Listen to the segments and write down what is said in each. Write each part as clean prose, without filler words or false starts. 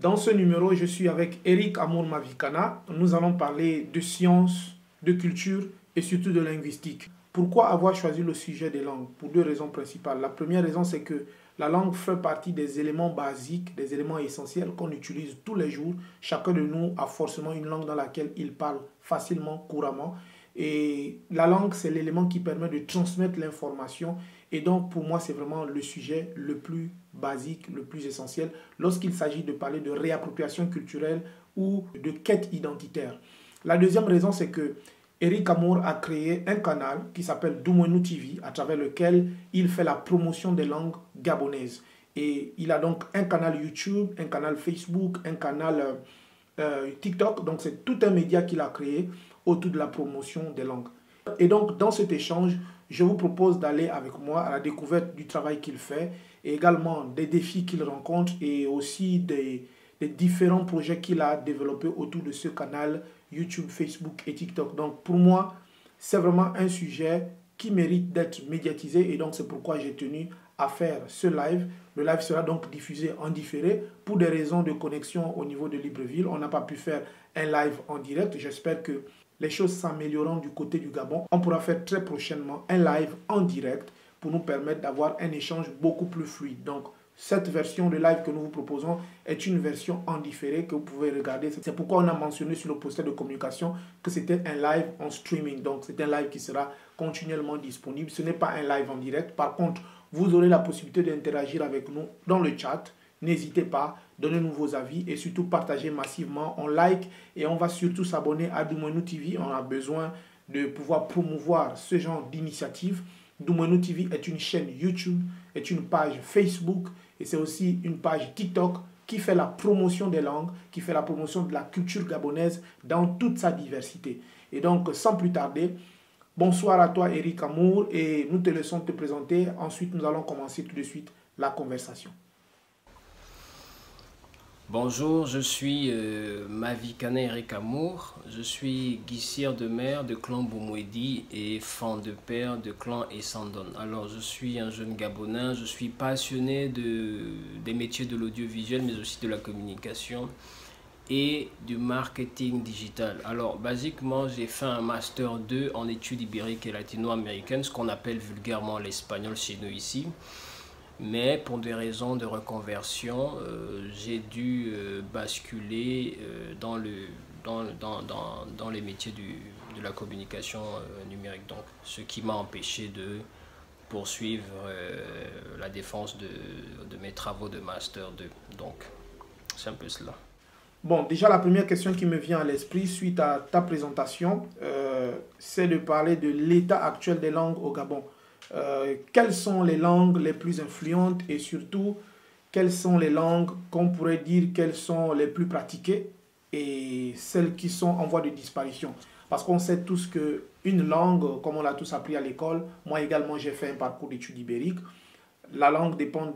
Dans ce numéro, je suis avec Eric Amour Mavikana. Nous allons parler de sciences, de culture et surtout de linguistique. Pourquoi avoir choisi le sujet des langues? Pour deux raisons principales. La première raison, c'est que la langue fait partie des éléments basiques, des éléments essentiels qu'on utilise tous les jours. Chacun de nous a forcément une langue dans laquelle il parle facilement, couramment. Et la langue, c'est l'élément qui permet de transmettre l'information. Et donc, pour moi, c'est vraiment le sujet le plus basique, le plus essentiel, lorsqu'il s'agit de parler de réappropriation culturelle ou de quête identitaire. La deuxième raison, c'est que Eric Amour a créé un canal qui s'appelle Doumoinou TV, à travers lequel il fait la promotion des langues gabonaises. Et il a donc un canal YouTube, un canal Facebook, un canal TikTok. Donc, c'est tout un média qu'il a créé autour de la promotion des langues. Et donc, dans cet échange, je vous propose d'aller avec moi à la découverte du travail qu'il fait et également des défis qu'il rencontre et aussi des différents projets qu'il a développés autour de ce canal YouTube, Facebook et TikTok. Donc, pour moi, c'est vraiment un sujet qui mérite d'être médiatisé et donc c'est pourquoi j'ai tenu à faire ce live. Le live sera donc diffusé en différé pour des raisons de connexion au niveau de Libreville. On n'a pas pu faire un live en direct. J'espère que les choses s'amélioreront du côté du Gabon. On pourra faire très prochainement un live en direct pour nous permettre d'avoir un échange beaucoup plus fluide. Donc, cette version de live que nous vous proposons est une version en différé que vous pouvez regarder. C'est pourquoi on a mentionné sur le poster de communication que c'était un live en streaming. Donc, c'est un live qui sera continuellement disponible. Ce n'est pas un live en direct. Par contre, vous aurez la possibilité d'interagir avec nous dans le chat. N'hésitez pas, donnez-nous vos avis et surtout partagez massivement. On like et on va surtout s'abonner à Doumoinou TV. On a besoin de pouvoir promouvoir ce genre d'initiative. Doumoinou TV est une chaîne YouTube, est une page Facebook et c'est aussi une page TikTok qui fait la promotion des langues, qui fait la promotion de la culture gabonaise dans toute sa diversité. Et donc, sans plus tarder, bonsoir à toi Eric Amour et nous te laissons te présenter. Ensuite, nous allons commencer tout de suite la conversation. Bonjour, je suis Mavikana Eric Amour, je suis guissière de mer de clan Boumouedi et fan de père de clan Essandon. Alors je suis un jeune Gabonais, je suis passionné des métiers de l'audiovisuel mais aussi de la communication et du marketing digital. Alors basiquement j'ai fait un master 2 en études ibériques et latino-américaines, ce qu'on appelle vulgairement l'espagnol chez nous ici. Mais pour des raisons de reconversion, j'ai dû basculer dans les métiers de la communication numérique. Donc, ce qui m'a empêché de poursuivre la défense de mes travaux de Master 2. Donc, c'est un peu cela. Bon, déjà la première question qui me vient à l'esprit suite à ta présentation, c'est de parler de l'état actuel des langues au Gabon. Quelles sont les langues les plus influentes et surtout quelles sont les langues qu'on pourrait dire qu'elles sont les plus pratiquées et celles qui sont en voie de disparition. Parce qu'on sait tous qu'une langue, comme on l'a tous appris à l'école, moi également j'ai fait un parcours d'études ibériques, la langue dépend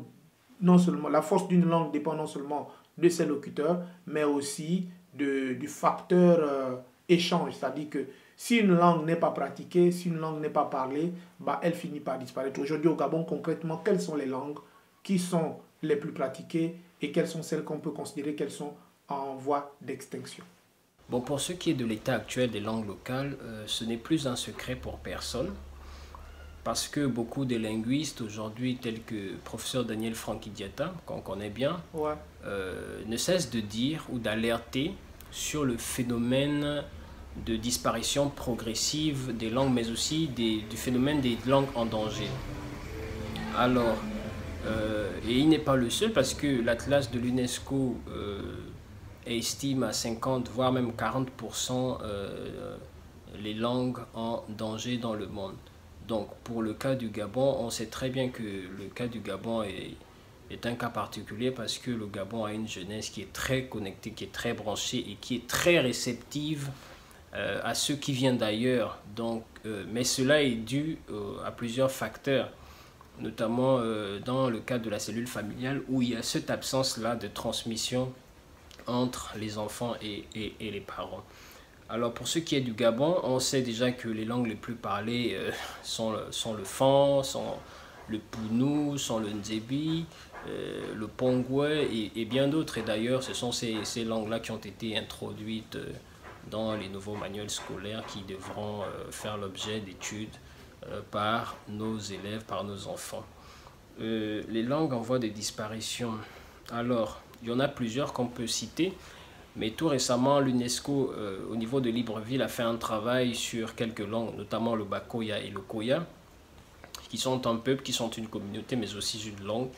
non seulement, la force d'une langue dépend non seulement de ses locuteurs, mais aussi du facteur échange, c'est-à-dire que si une langue n'est pas pratiquée, si une langue n'est pas parlée, bah, elle finit par disparaître. Aujourd'hui au Gabon, concrètement, quelles sont les langues qui sont les plus pratiquées et quelles sont celles qu'on peut considérer qu'elles sont en voie d'extinction? Bon, pour ce qui est de l'état actuel des langues locales, ce n'est plus un secret pour personne parce que beaucoup de linguistes aujourd'hui, tels que professeur Daniel Franquidiata, qu'on connaît bien, ouais. Ne cessent de dire ou d'alerter sur le phénomène de disparition progressive des langues, mais aussi du phénomène des langues en danger. Alors, et il n'est pas le seul parce que l'Atlas de l'UNESCO estime à 50, voire même 40% les langues en danger dans le monde. Donc, pour le cas du Gabon, on sait très bien que le cas du Gabon est un cas particulier parce que le Gabon a une jeunesse qui est très connectée, qui est très branchée et qui est très réceptive à ceux qui viennent d'ailleurs. Donc, mais cela est dû à plusieurs facteurs, notamment dans le cadre de la cellule familiale où il y a cette absence-là de transmission entre les enfants et les parents. Alors pour ce qui est du Gabon, on sait déjà que les langues les plus parlées sont le Fan, sont le Pounou, sont le Ndébi, le pongouais et bien d'autres. Et d'ailleurs, ce sont ces langues-là qui ont été introduites dans les nouveaux manuels scolaires qui devront faire l'objet d'études par nos élèves, par nos enfants. Les langues en voie de disparition. Alors, il y en a plusieurs qu'on peut citer, mais tout récemment, l'UNESCO, au niveau de Libreville, a fait un travail sur quelques langues, notamment le Bakoya et le Koya, qui sont un peuple, qui sont une communauté, mais aussi une langue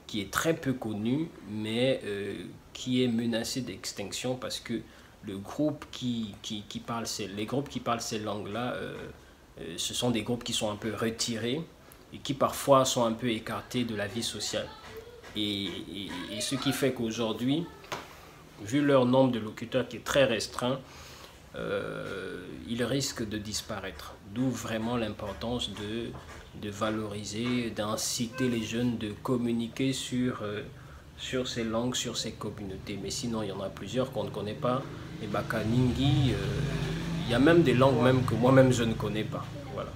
qui est très peu connue, mais qui est menacée d'extinction parce que le groupe les groupes qui parlent ces langues-là, ce sont des groupes qui sont un peu retirés et qui parfois sont un peu écartés de la vie sociale. Et ce qui fait qu'aujourd'hui, vu leur nombre de locuteurs qui est très restreint, ils risquent de disparaître. D'où vraiment l'importance de valoriser, d'inciter les jeunes de communiquer sur ces langues, sur ces communautés. Mais sinon, il y en a plusieurs qu'on ne connaît pas. Les Bakaningi, il y a même des langues même que moi-même je ne connais pas. Voilà.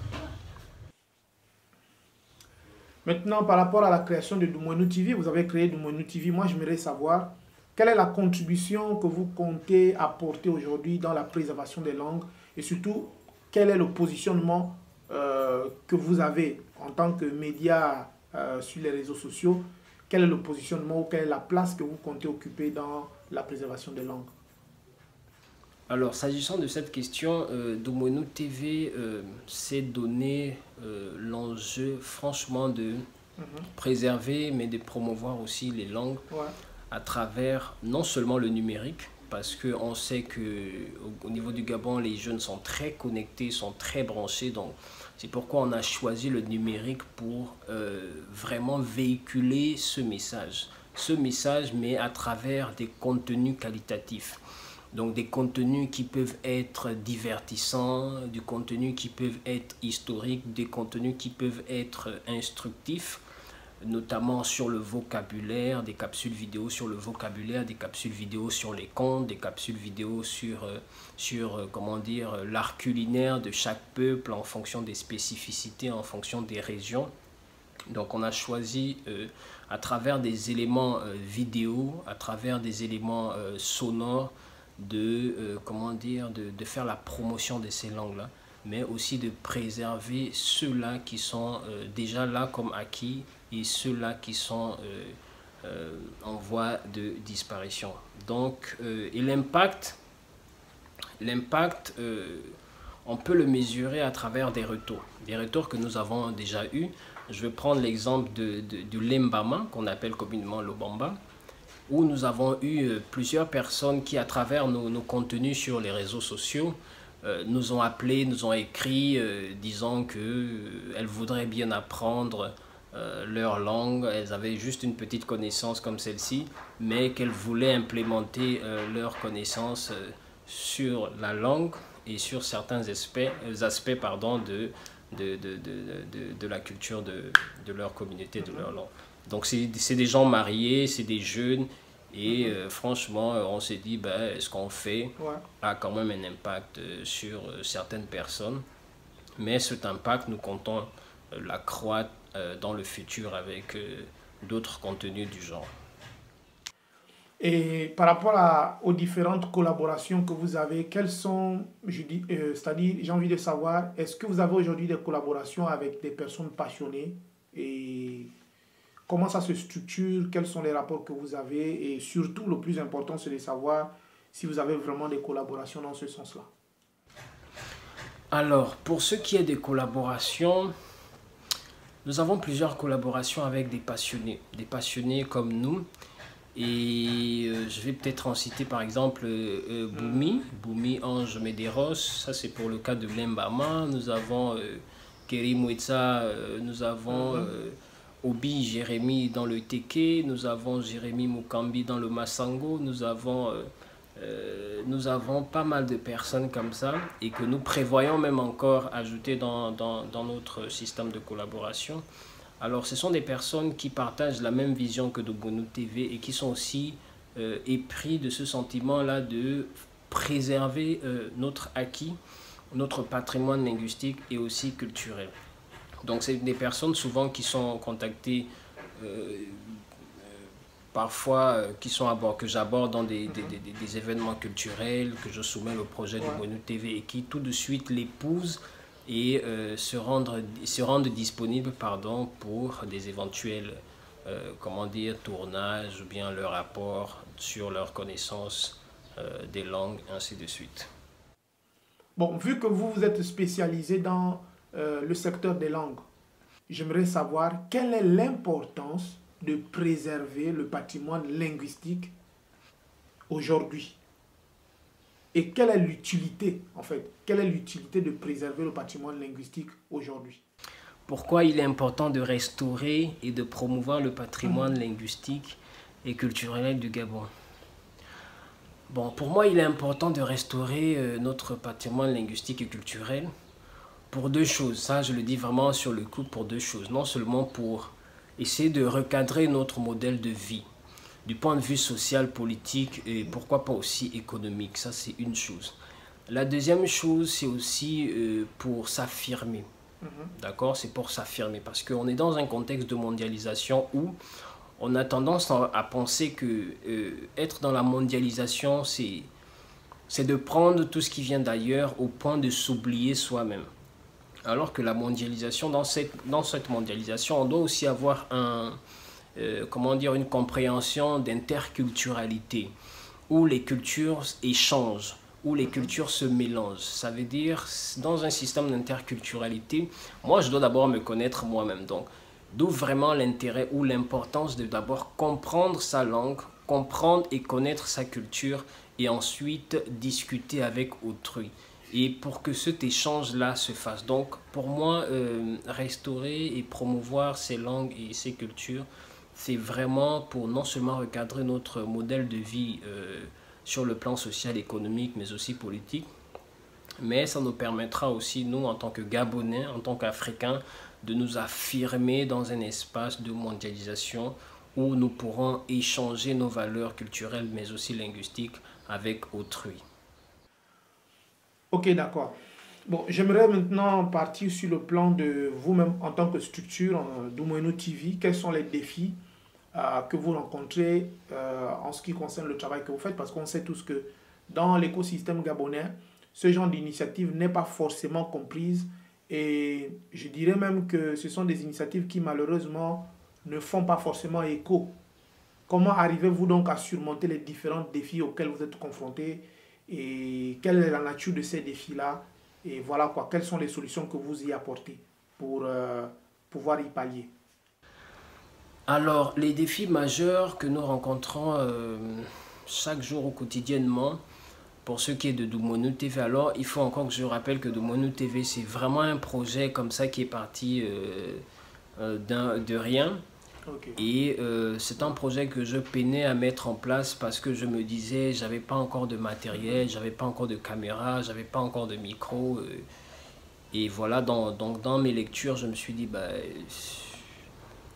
Maintenant, par rapport à la création de Dumonu TV, vous avez créé Dumonu TV. Moi, j'aimerais savoir quelle est la contribution que vous comptez apporter aujourd'hui dans la préservation des langues et surtout, quel est le positionnement que vous avez en tant que média sur les réseaux sociaux. Quel est le positionnement ou quelle est la place que vous comptez occuper dans la préservation des langues? Alors, s'agissant de cette question, Dumonu TV s'est donné l'enjeu, franchement, de préserver, mais de promouvoir aussi les langues à travers non seulement le numérique, parce qu'on sait qu'au niveau du Gabon, les jeunes sont très connectés, sont très branchés. Donc, c'est pourquoi on a choisi le numérique pour vraiment véhiculer ce message. Ce message, mais à travers des contenus qualitatifs. Donc des contenus qui peuvent être divertissants, du contenu qui peuvent être historiques, des contenus qui peuvent être instructifs, notamment sur le vocabulaire, des capsules vidéo sur le vocabulaire, des capsules vidéo sur les contes, des capsules vidéo sur comment dire, l'art culinaire de chaque peuple en fonction des spécificités, en fonction des régions. Donc on a choisi à travers des éléments vidéo, à travers des éléments sonores, comment dire, de faire la promotion de ces langues-là, mais aussi de préserver ceux-là qui sont déjà là comme acquis et ceux-là qui sont en voie de disparition. Donc, et l'impact, on peut le mesurer à travers des retours que nous avons déjà eus. Je vais prendre l'exemple du Lembama, qu'on appelle communément le Bamba, où nous avons eu plusieurs personnes qui, à travers nos contenus sur les réseaux sociaux, nous ont appelés, nous ont écrit, disant qu'elles voudraient bien apprendre leur langue. Elles avaient juste une petite connaissance comme celle-ci, mais qu'elles voulaient implémenter leurs connaissances sur la langue et sur certains aspects de la culture de leur communauté, de leur langue. Donc c'est des gens mariés, c'est des jeunes et franchement on s'est dit ce qu'on fait a quand même un impact sur certaines personnes, mais cet impact nous comptons l'accroître dans le futur avec d'autres contenus du genre. Et par rapport aux différentes collaborations que vous avez, quelles sont, c'est-à-dire j'ai envie de savoir, est-ce que vous avez aujourd'hui des collaborations avec des personnes passionnées et comment ça se structure, quels sont les rapports que vous avez et surtout le plus important c'est de savoir si vous avez vraiment des collaborations dans ce sens-là. Alors pour ce qui est des collaborations, nous avons plusieurs collaborations avec des passionnés comme nous. Et je vais peut-être en citer par exemple Boumi Ange Medeiros, ça c'est pour le cas de Lembama. Nous avons Keri Mouetsa, nous avons Obi Jérémy dans le Teke, nous avons Jérémy Mukambi dans le Massango, nous avons pas mal de personnes comme ça et que nous prévoyons même encore ajouter dans notre système de collaboration. Alors, ce sont des personnes qui partagent la même vision que Dumonu TV et qui sont aussi épris de ce sentiment-là de préserver notre acquis, notre patrimoine linguistique et aussi culturel. Donc, c'est des personnes souvent qui sont contactées parfois que j'aborde dans des événements culturels, que je soumets le projet de Dumonu TV et qui tout de suite l'épousent et se rendent disponibles pour des éventuels tournages ou bien leur rapport sur leur connaissance des langues, ainsi de suite. Bon, vu que vous vous êtes spécialisé dans le secteur des langues, j'aimerais savoir quelle est l'importance de préserver le patrimoine linguistique aujourd'hui. Et quelle est l'utilité, en fait, quelle est l'utilité de préserver le patrimoine linguistique aujourd'hui? Pourquoi il est important de restaurer et de promouvoir le patrimoine linguistique et culturel du Gabon? Bon, pour moi, il est important de restaurer notre patrimoine linguistique et culturel pour deux choses. Ça, je le dis vraiment sur le coup pour deux choses. Non seulement pour essayer de recadrer notre modèle de vie du point de vue social, politique et pourquoi pas aussi économique. Ça, c'est une chose. La deuxième chose, c'est aussi pour s'affirmer. D'accord? C'est pour s'affirmer parce qu'on est dans un contexte de mondialisation où on a tendance à penser que être dans la mondialisation, c'est de prendre tout ce qui vient d'ailleurs au point de s'oublier soi-même. Alors que la mondialisation, dans cette mondialisation, on doit aussi avoir une compréhension d'interculturalité, où les cultures échangent, où les cultures se mélangent. Ça veut dire, dans un système d'interculturalité, moi, je dois d'abord me connaître moi-même. Donc, d'où vraiment l'intérêt ou l'importance de d'abord comprendre sa langue, comprendre et connaître sa culture, et ensuite discuter avec autrui. Et pour que cet échange-là se fasse. Donc, pour moi, restaurer et promouvoir ces langues et ces cultures, c'est vraiment pour non seulement recadrer notre modèle de vie sur le plan social, économique, mais aussi politique, mais ça nous permettra aussi, nous, en tant que Gabonais, en tant qu'Africains, de nous affirmer dans un espace de mondialisation où nous pourrons échanger nos valeurs culturelles, mais aussi linguistiques avec autrui. Ok, d'accord. Bon, j'aimerais maintenant partir sur le plan de vous-même en tant que structure Dumonu TV. Quels sont les défis que vous rencontrez en ce qui concerne le travail que vous faites? Parce qu'on sait tous que dans l'écosystème gabonais, ce genre d'initiative n'est pas forcément comprise. Et je dirais même que ce sont des initiatives qui malheureusement ne font pas forcément écho. Comment arrivez-vous donc à surmonter les différents défis auxquels vous êtes confrontés? Et quelle est la nature de ces défis-là? Et voilà quoi, quelles sont les solutions que vous y apportez pour pouvoir y pallier? Alors, les défis majeurs que nous rencontrons chaque jour ou quotidiennement, pour ce qui est de Dumonu TV, alors il faut encore que je rappelle que Dumonu TV, c'est vraiment un projet comme ça qui est parti de rien. Okay. Et c'est un projet que je peinais à mettre en place parce que je me disais, j'avais pas encore de matériel, j'avais pas encore de caméra, j'avais pas encore de micro. Et voilà, donc dans mes lectures, je me suis dit, bah,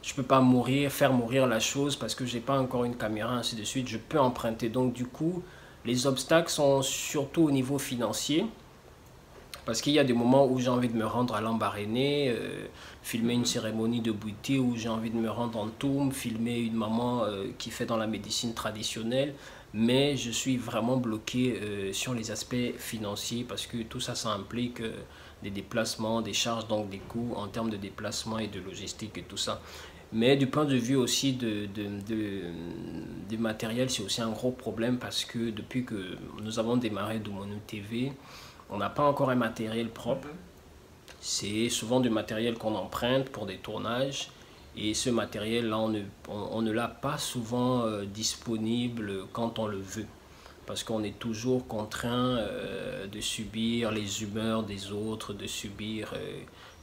je peux pas faire mourir la chose parce que j'ai pas encore une caméra, ainsi de suite. Je peux emprunter. Donc du coup, les obstacles sont surtout au niveau financier. Parce qu'il y a des moments où j'ai envie de me rendre à Lambaréné, filmer une cérémonie de bouté, où j'ai envie de me rendre en Toum, filmer une maman qui fait dans la médecine traditionnelle. Mais je suis vraiment bloqué sur les aspects financiers parce que tout ça, ça implique des déplacements, des charges, donc des coûts en termes de déplacement et de logistique et tout ça. Mais du point de vue aussi du matériel, c'est aussi un gros problème parce que depuis que nous avons démarré Dumonu TV, on n'a pas encore un matériel propre. C'est souvent du matériel qu'on emprunte pour des tournages. Et ce matériel-là, on ne l'a pas souvent disponible quand on le veut. Parce qu'on est toujours contraint de subir les humeurs des autres, de subir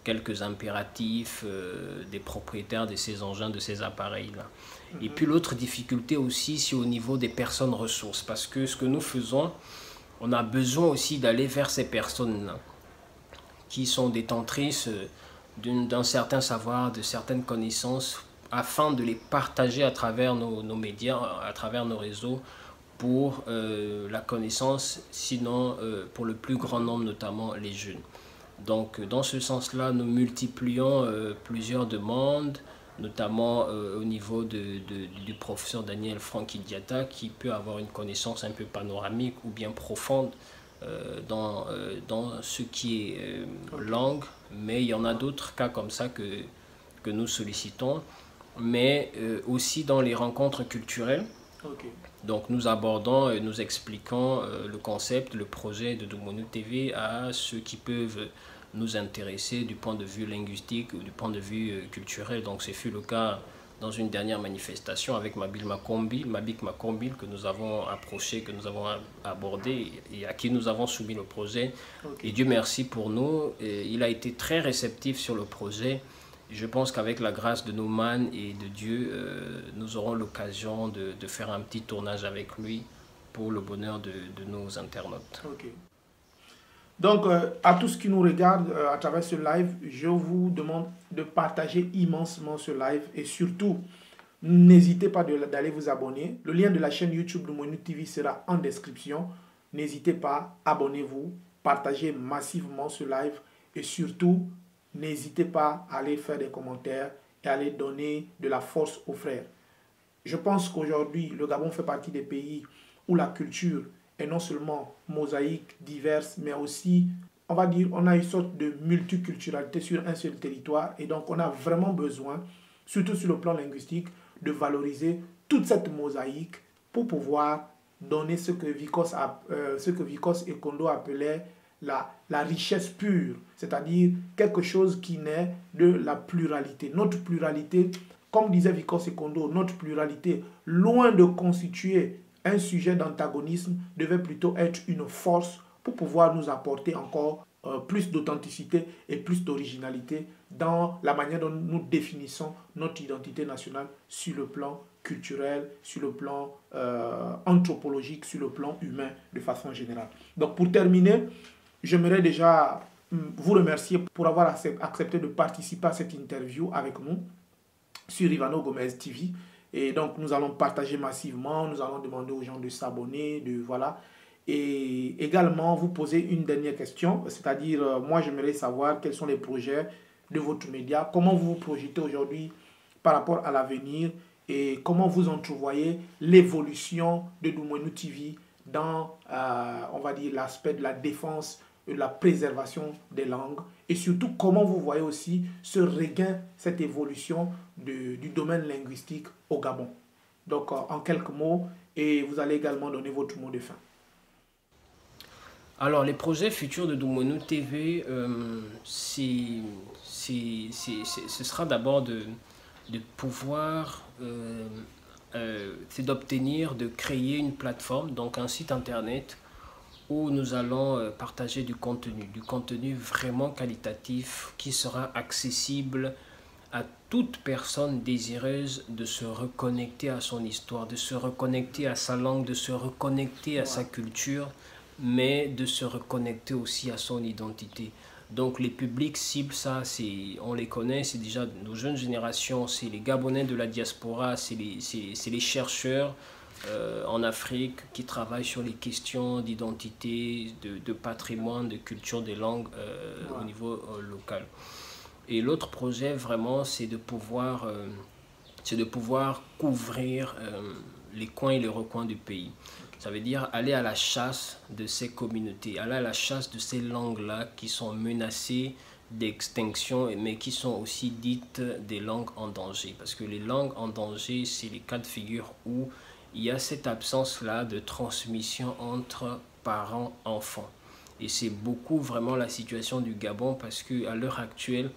quelques impératifs des propriétaires de ces engins, de ces appareils-là. Et puis l'autre difficulté aussi, c'est au niveau des personnes ressources. Parce que ce que nous faisons, on a besoin aussi d'aller vers ces personnes-là qui sont détentrices d'un certain savoir, de certaines connaissances, afin de les partager à travers nos médias, à travers nos réseaux, pour la connaissance, sinon pour le plus grand nombre, notamment les jeunes. Donc dans ce sens-là, nous multiplions plusieurs demandes, notamment au niveau du professeur Daniel Francky Diatta, qui peut avoir une connaissance un peu panoramique ou bien profonde dans ce qui est langue, mais il y en a d'autres cas comme ça que nous sollicitons, mais aussi dans les rencontres culturelles. Okay. Donc nous abordons et nous expliquons le concept, le projet de Dumonu TV à ceux qui peuvent nous intéresser du point de vue linguistique ou du point de vue culturel. Donc ce fut le cas dans une dernière manifestation avec Mabik Makombil que nous avons approché, que nous avons abordé et à qui nous avons soumis le projet. Okay. Et Dieu merci pour nous, il a été très réceptif sur le projet. Je pense qu'avec la grâce de Nouman et de Dieu, nous aurons l'occasion de faire un petit tournage avec lui pour le bonheur de nos internautes. Okay. Donc, à tous qui nous regardent à travers ce live, je vous demande de partager immensement ce live et surtout, n'hésitez pas d'aller vous abonner. Le lien de la chaîne YouTube Dumonu TV sera en description. N'hésitez pas, abonnez-vous, partagez massivement ce live et surtout, n'hésitez pas à aller faire des commentaires et à aller donner de la force aux frères. Je pense qu'aujourd'hui, le Gabon fait partie des pays où la culture est non seulement mosaïque, diverse, mais aussi, on va dire, on a une sorte de multiculturalité sur un seul territoire. Et donc, on a vraiment besoin, surtout sur le plan linguistique, de valoriser toute cette mosaïque pour pouvoir donner ce que Vikos et Kondo appelaient la richesse pure, c'est-à-dire quelque chose qui naît de la pluralité. Notre pluralité, comme disait Vikos et Kondo, notre pluralité, loin de constituer un sujet d'antagonisme, devait plutôt être une force pour pouvoir nous apporter encore plus d'authenticité et plus d'originalité dans la manière dont nous définissons notre identité nationale sur le plan culturel, sur le plan anthropologique, sur le plan humain de façon générale. Donc pour terminer, j'aimerais déjà vous remercier pour avoir accepté de participer à cette interview avec nous sur Ivano Gomez TV. Et donc, nous allons partager massivement, nous allons demander aux gens de s'abonner, voilà. Et également, vous poser une dernière question, c'est-à-dire, moi, j'aimerais savoir quels sont les projets de votre média, comment vous vous projetez aujourd'hui par rapport à l'avenir et comment vous entrevoyez l'évolution de Dumonu TV dans, on va dire, l'aspect de la défense, de la préservation des langues et surtout comment vous voyez aussi ce regain, cette évolution du domaine linguistique au Gabon. Donc en quelques mots, et vous allez également donner votre mot de fin. Alors les projets futurs de Dumonu TV, ce sera d'abord de pouvoir, c'est d'obtenir, de créer une plateforme, donc un site internet où nous allons partager du contenu vraiment qualitatif qui sera accessible à toute personne désireuse de se reconnecter à son histoire, de se reconnecter à sa langue, de se reconnecter à sa culture, mais de se reconnecter aussi à son identité. Donc les publics cibles, ça, on les connaît, c'est déjà nos jeunes générations, c'est les Gabonais de la diaspora, c'est les chercheurs en Afrique qui travaillent sur les questions d'identité, de patrimoine, de culture des langues au niveau local. Et l'autre projet vraiment, c'est de pouvoir couvrir les coins et les recoins du pays. Ça veut dire aller à la chasse de ces communautés, aller à la chasse de ces langues-là qui sont menacées d'extinction, mais qui sont aussi dites des langues en danger. Parce que les langues en danger, c'est les cas de figure où il y a cette absence-là de transmission entre parents-enfants. Et c'est beaucoup vraiment la situation du Gabon parce qu'à l'heure actuelle,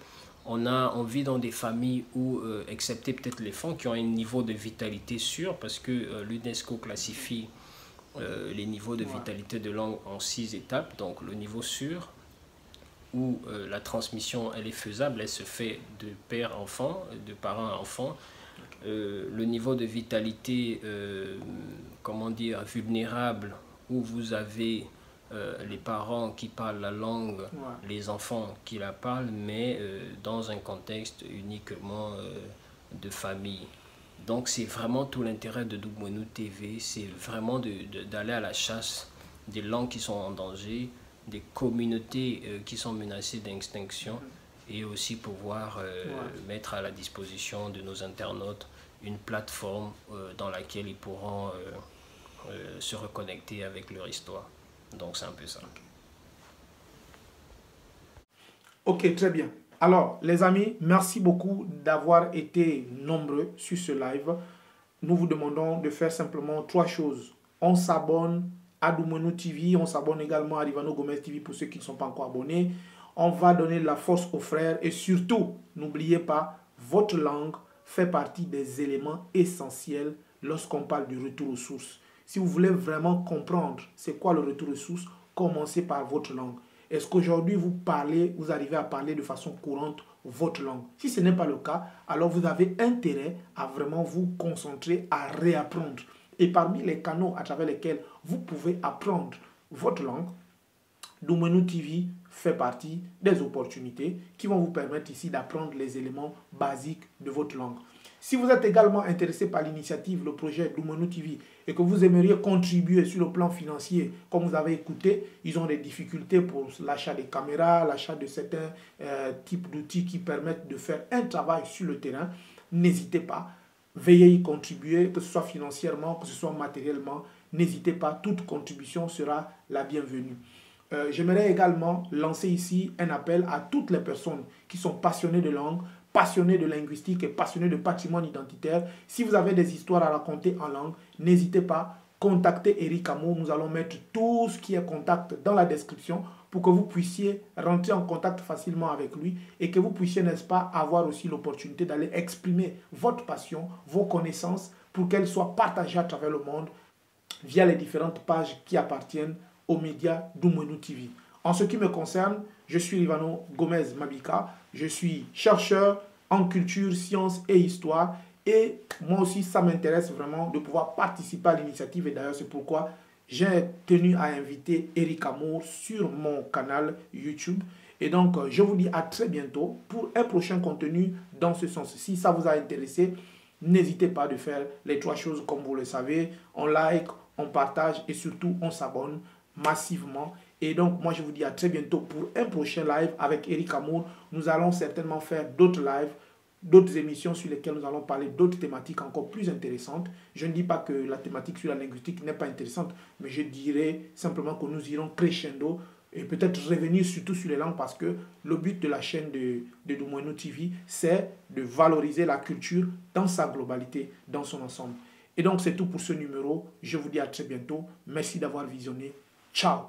on vit dans des familles où, excepté peut-être les femmes qui ont un niveau de vitalité sûr, parce que l'UNESCO classifie les niveaux de vitalité de langue en 6 étapes. Donc le niveau sûr, où la transmission elle est faisable, elle se fait de père-enfant, de parent-enfant. Le niveau de vitalité, comment dire, vulnérable, où vous avez les parents qui parlent la langue, les enfants qui la parlent, mais dans un contexte uniquement de famille. Donc c'est vraiment tout l'intérêt de Dumonu TV, c'est vraiment d'aller à la chasse des langues qui sont en danger, des communautés qui sont menacées d'extinction et aussi pouvoir mettre à la disposition de nos internautes une plateforme dans laquelle ils pourront se reconnecter avec leur histoire. Donc c'est un peu ça. Ok, très bien. Alors, les amis, merci beaucoup d'avoir été nombreux sur ce live. Nous vous demandons de faire simplement 3 choses. On s'abonne à Doumenou TV, on s'abonne également à Rivano Gomez TV pour ceux qui ne sont pas encore abonnés. On va donner de la force aux frères et surtout, n'oubliez pas, votre langue fait partie des éléments essentiels lorsqu'on parle du retour aux sources. Si vous voulez vraiment comprendre c'est quoi le retour aux sources, commencez par votre langue. Est-ce qu'aujourd'hui vous arrivez à parler de façon courante votre langue? Si ce n'est pas le cas, alors vous avez intérêt à vraiment vous concentrer à réapprendre. Et parmi les canaux à travers lesquels vous pouvez apprendre votre langue, Doumenou TV fait partie des opportunités qui vont vous permettre ici d'apprendre les éléments basiques de votre langue. Si vous êtes également intéressé par l'initiative, le projet Doumenou TV, et que vous aimeriez contribuer sur le plan financier, comme vous avez écouté, ils ont des difficultés pour l'achat des caméras, l'achat de certains types d'outils qui permettent de faire un travail sur le terrain, n'hésitez pas, veuillez y contribuer, que ce soit financièrement, que ce soit matériellement, n'hésitez pas, toute contribution sera la bienvenue. J'aimerais également lancer ici un appel à toutes les personnes qui sont passionnées de langue, passionné de linguistique et passionné de patrimoine identitaire. Si vous avez des histoires à raconter en langue, n'hésitez pas, contactez Eric Amour. Nous allons mettre tout ce qui est contact dans la description pour que vous puissiez rentrer en contact facilement avec lui et que vous puissiez, n'est-ce pas, avoir aussi l'opportunité d'aller exprimer votre passion, vos connaissances pour qu'elles soient partagées à travers le monde via les différentes pages qui appartiennent aux médias Doumenou TV. En ce qui me concerne, je suis Rivano Gomez Mabika, je suis chercheur en culture, sciences et histoire et moi aussi ça m'intéresse vraiment de pouvoir participer à l'initiative et d'ailleurs c'est pourquoi j'ai tenu à inviter Eric Amour sur mon canal YouTube et donc je vous dis à très bientôt pour un prochain contenu dans ce sens. Si ça vous a intéressé, n'hésitez pas de faire les 3 choses comme vous le savez, on like, on partage et surtout on s'abonne massivement. Et donc, moi, je vous dis à très bientôt pour un prochain live avec Eric Amour. Nous allons certainement faire d'autres lives, d'autres émissions sur lesquelles nous allons parler d'autres thématiques encore plus intéressantes. Je ne dis pas que la thématique sur la linguistique n'est pas intéressante, mais je dirais simplement que nous irons crescendo et peut-être revenir surtout sur les langues parce que le but de la chaîne de Doumenou TV, c'est de valoriser la culture dans sa globalité, dans son ensemble. Et donc, c'est tout pour ce numéro. Je vous dis à très bientôt. Merci d'avoir visionné. Ciao.